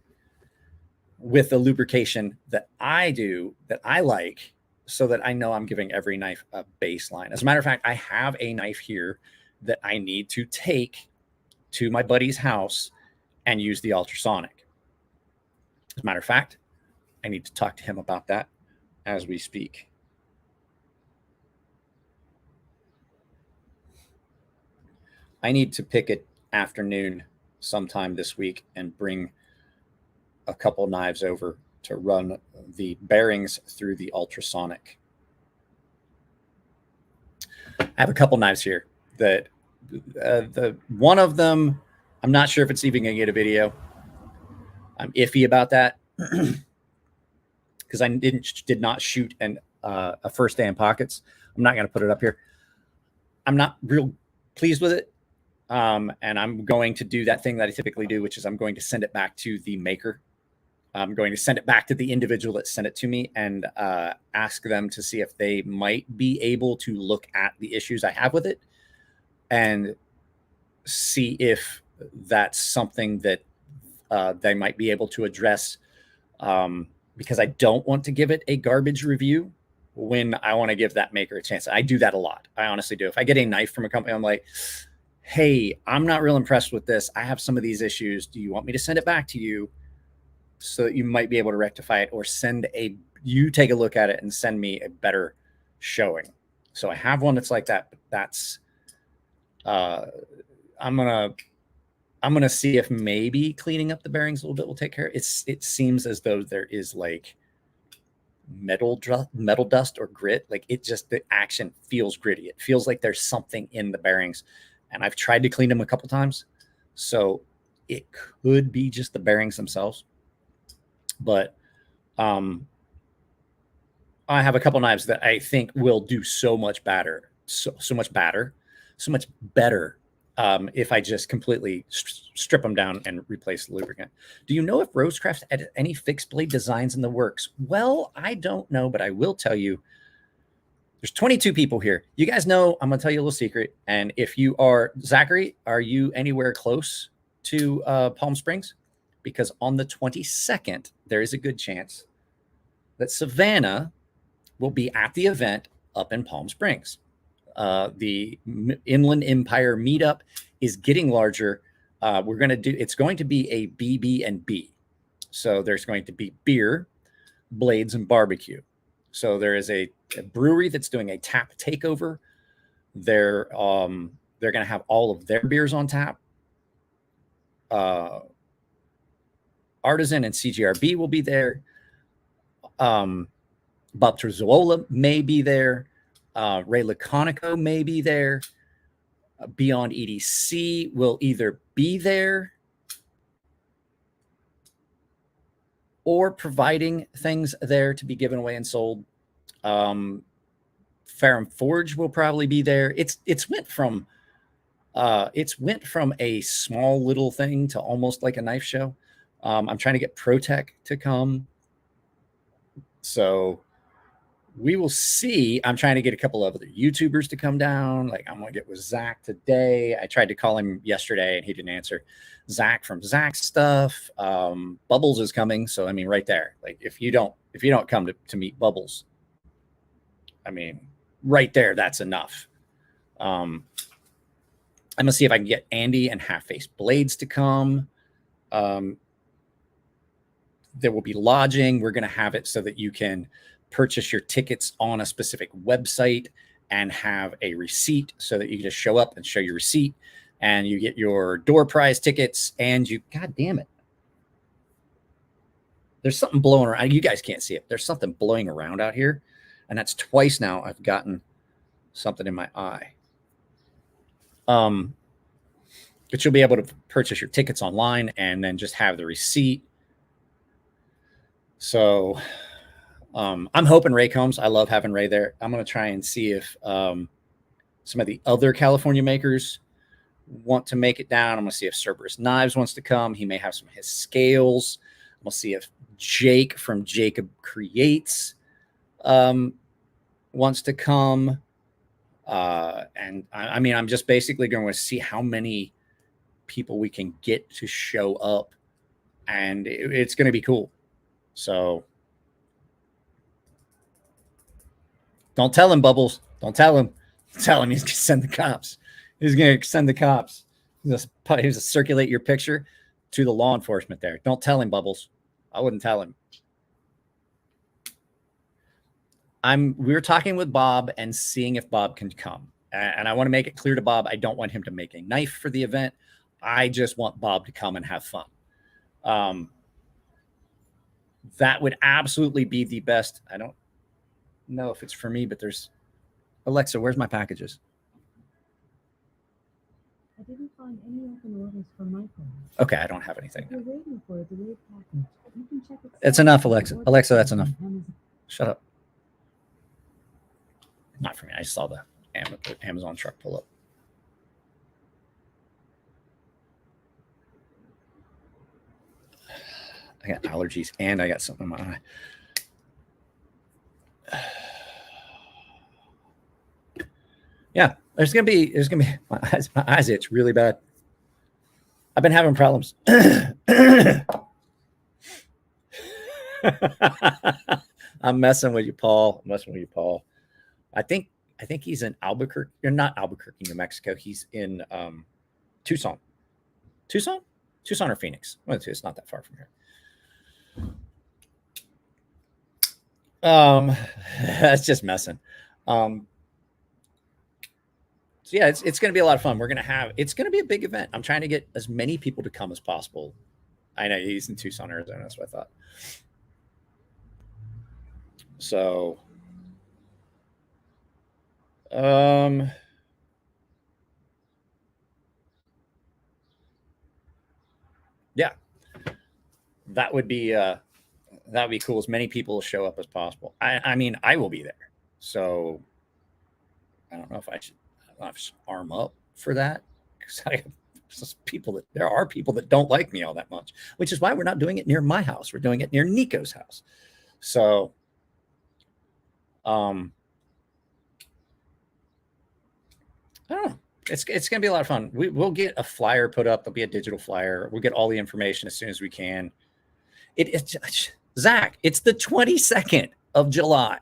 with the lubrication that I do, that I like, so that I know I'm giving every knife a baseline. As a matter of fact, I have a knife here that I need to take to my buddy's house and use the ultrasonic. As a matter of fact, I need to talk to him about that as we speak. I need to pick an afternoon sometime this week and bring a couple knives over to run the bearings through the ultrasonic. I have a couple knives here that the one of them, I'm not sure if it's even going to get a video. I'm iffy about that because I did not shoot a first day in pockets. I'm not going to put it up here. I'm not real pleased with it. And I'm going to do that thing that I typically do, which is I'm going to send it back to the maker. I'm going to send it back to the individual that sent it to me and ask them to see if they might be able to look at the issues I have with it and see if that's something that they might be able to address, because I don't want to give it a garbage review when I want to give that maker a chance. I do that a lot. I honestly do. If I get a knife from a company, I'm like, hey, I'm not real impressed with this. I have some of these issues. Do you want me to send it back to you so that you might be able to rectify it, or you take a look at it and send me a better showing? So I have one that's like that, but that's, I'm going to see if maybe cleaning up the bearings a little bit will take care of it. It seems as though there is like metal dust or grit. Like the action feels gritty. It feels like there's something in the bearings, and I've tried to clean them a couple times. So it could be just the bearings themselves. But I have a couple knives that I think will do so much better if I just completely strip them down and replace the lubricant. Do you know if Rosecraft had any fixed blade designs in the works? Well, I don't know, but I will tell you, there's 22 people here. You guys know, I'm going to tell you a little secret. And if you are, Zachary, are you anywhere close to Palm Springs? Because on the 22nd, there is a good chance that Savannah will be at the event up in Palm Springs. The Inland Empire meetup is getting larger. It's going to be a BB&B. So there's going to be beer, blades, and barbecue. So there is a brewery that's doing a tap takeover. They're going to have all of their beers on tap. Artisan and CGRB will be there. Bob Trezzuola may be there. Ray Laconico may be there. Beyond EDC will either be there or providing things there to be given away and sold. Farum Forge will probably be there. It's went from a small little thing to almost like a knife show. I'm trying to get ProTech to come. So we will see. I'm trying to get a couple of other YouTubers to come down. Like I'm going to get with Zach today. I tried to call him yesterday and he didn't answer. Zach from Zach's stuff. Bubbles is coming. So, I mean, right there, like if you don't come to meet Bubbles, I mean, right there, that's enough. I'm going to see if I can get Andy and Half Face Blades to come. There will be lodging. We're going to have it so that you can purchase your tickets on a specific website and have a receipt so that you can just show up and show your receipt and you get your door prize tickets and you, God damn it. There's something blowing around. You guys can't see it. There's something blowing around out here. And that's twice now I've gotten something in my eye. But you'll be able to purchase your tickets online and then just have the receipt. So I'm hoping Ray comes. I love having Ray there. I'm going to try and see if some of the other California makers want to make it down. I'm going to see if Cerberus Knives wants to come. He may have some of his scales. We'll see if Jake from Jacob Creates wants to come. And I mean, I'm just basically going to see how many people we can get to show up, and it's going to be cool. So don't tell him, Bubbles. Don't tell him. Tell him he's going to send the cops. He's going to send the cops. He's going to circulate your picture to the law enforcement there. Don't tell him, Bubbles. I wouldn't tell him. We were talking with Bob and seeing if Bob can come. And I want to make it clear to Bob, I don't want him to make a knife for the event. I just want Bob to come and have fun. That would absolutely be the best. I don't know if it's for me, but there's Alexa, where's my packages? I didn't find any open orders from Michael. Okay, I don't have anything. If you're waiting for a delayed package, you can check it. It's enough, Alexa. Alexa, that's enough. Shut up. Not for me. I saw the Amazon truck pull up. I got allergies and I got something in my eye. Yeah, there's gonna be my eyes itch really bad. I've been having problems. I'm messing with you, Paul. I think he's in Albuquerque. You're not Albuquerque, New Mexico. He's in Tucson. Tucson or Phoenix? Well, it's not that far from here. That's just messing. So yeah, it's going to be a lot of fun. It's going to be a big event. I'm trying to get as many people to come as possible. I know he's in Tucson, Arizona. That's what I thought. So, yeah, that would be cool. As many people show up as possible. I mean, I will be there. So I don't know if I should arm up for that, because there are people that don't like me all that much, which is why we're not doing it near my house. We're doing it near Nico's house. So, I don't know. It's going to be a lot of fun. We'll get a flyer put up. There'll be a digital flyer. We'll get all the information as soon as we can. Zach, it's the 22nd of July.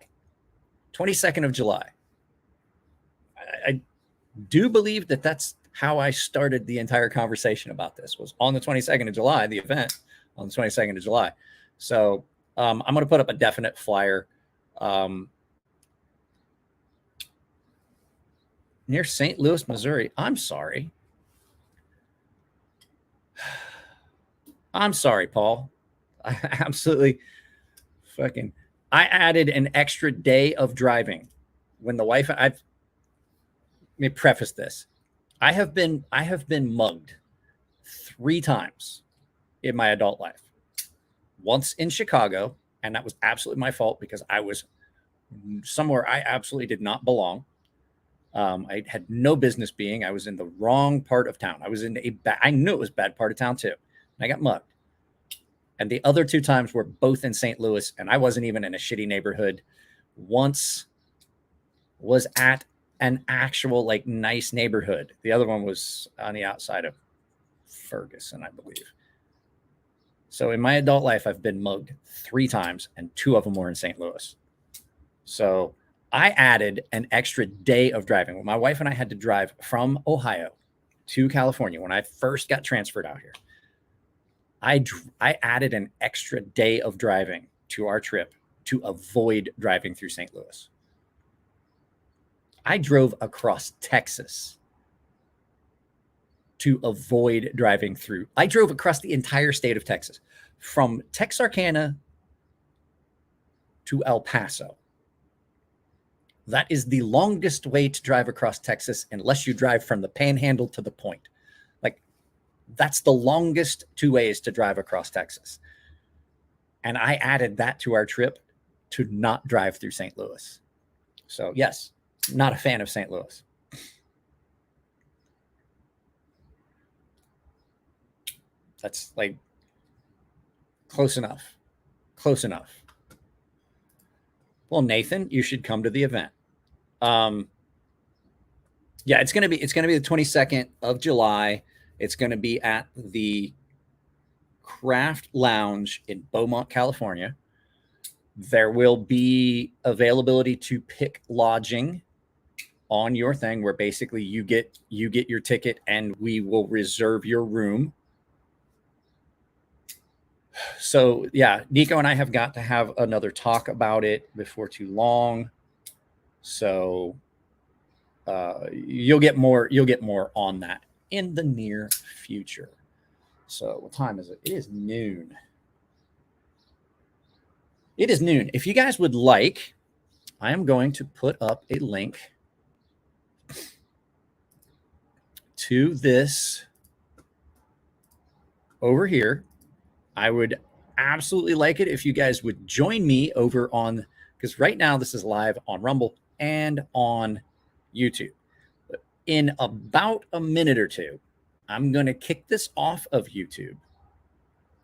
22nd of July. I do believe that that's how I started the entire conversation about this, was on the 22nd of July, the event on the 22nd of July. So I'm going to put up a definite flyer near St. Louis, Missouri. I'm sorry. I'm sorry, Paul. I absolutely fucking I added an extra day of driving when the wife. Let me preface this. I have been mugged 3 times in my adult life. Once in Chicago, and that was absolutely my fault because I was somewhere I absolutely did not belong. I had no business being. I was in the wrong part of town. I was in I knew it was a bad part of town too. And I got mugged. And the other 2 times were both in St. Louis, and I wasn't even in a shitty neighborhood. Once was at an actual like nice neighborhood. The other one was on the outside of Ferguson, I believe. So in my adult life, I've been mugged 3 times, and 2 of them were in St. Louis. So I added an extra day of driving. When my wife and I had to drive from Ohio to California when I first got transferred out here, I added an extra day of driving to our trip to avoid driving through St. Louis. I drove across Texas to avoid driving through. I drove across the entire state of Texas from Texarkana to El Paso. That is the longest way to drive across Texas unless you drive from the Panhandle to the Point. Like, that's the longest 2 ways to drive across Texas. And I added that to our trip to not drive through St. Louis. So yes, not a fan of St. Louis. That's like close enough. Close enough. Well, Nathan, you should come to the event. Yeah, it's gonna be the 22nd of July. It's gonna be at the Craft Lounge in Beaumont, California. There will be availability to pick lodging on your thing, where basically you get your ticket and we will reserve your room. So yeah, Nico and I have got to have another talk about it before too long. So you'll get more on that in the near future. So what time is it? It is noon. It is noon. If you guys would like, I am going to put up a link to this over here. I would absolutely like it if you guys would join me over on, because right now this is live on Rumble and on YouTube. But in about a minute or 2, I'm going to kick this off of YouTube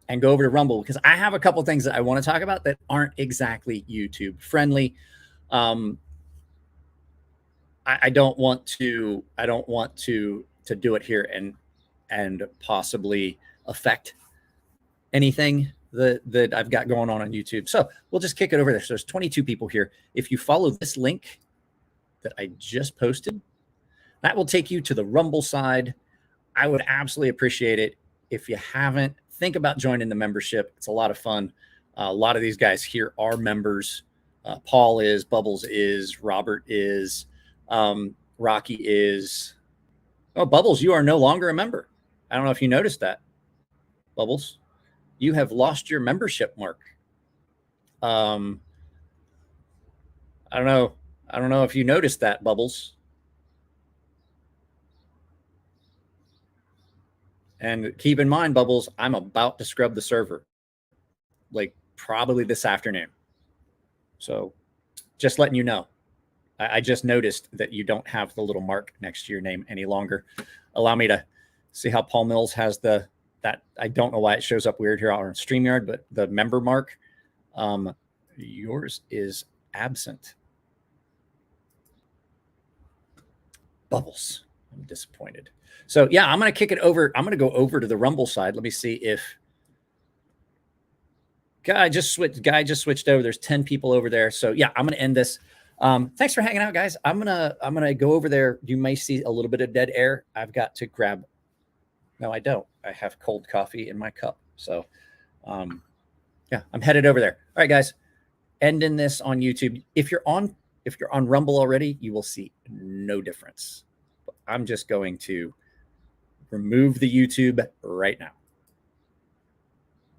and go over to Rumble, because I have a couple things that I want to talk about that aren't exactly YouTube friendly. I don't want to do it here and possibly affect anything that I've got going on YouTube. So we'll just kick it over there. So there's 22 people here. If you follow this link that I just posted, that will take you to the Rumble side. I would absolutely appreciate it. If you haven't, think about joining the membership. It's a lot of fun. A lot of these guys here are members. Paul is, Bubbles is, Robert is, Rocky is. Oh, Bubbles, you are no longer a member. I don't know if you noticed that. Bubbles, you have lost your membership mark. I don't know if you noticed that, Bubbles. And keep in mind, Bubbles, I'm about to scrub the server, like probably this afternoon. So just letting you know. I just noticed that you don't have the little mark next to your name any longer. Allow me to see how Paul Mills has that. I don't know why it shows up weird here on StreamYard, but the member mark, yours is absent. Bubbles, I'm disappointed. So yeah, I'm going to kick it over. I'm going to go over to the Rumble side. Let me see if guy just switched over. There's 10 people over there. So yeah, I'm going to end this. Thanks for hanging out, guys. I'm gonna go over there. You may see a little bit of dead air. I've got to grab. No, I don't. I have cold coffee in my cup. So, yeah, I'm headed over there. All right, guys. Ending this on YouTube. If you're on Rumble already, you will see no difference. I'm just going to remove the YouTube right now.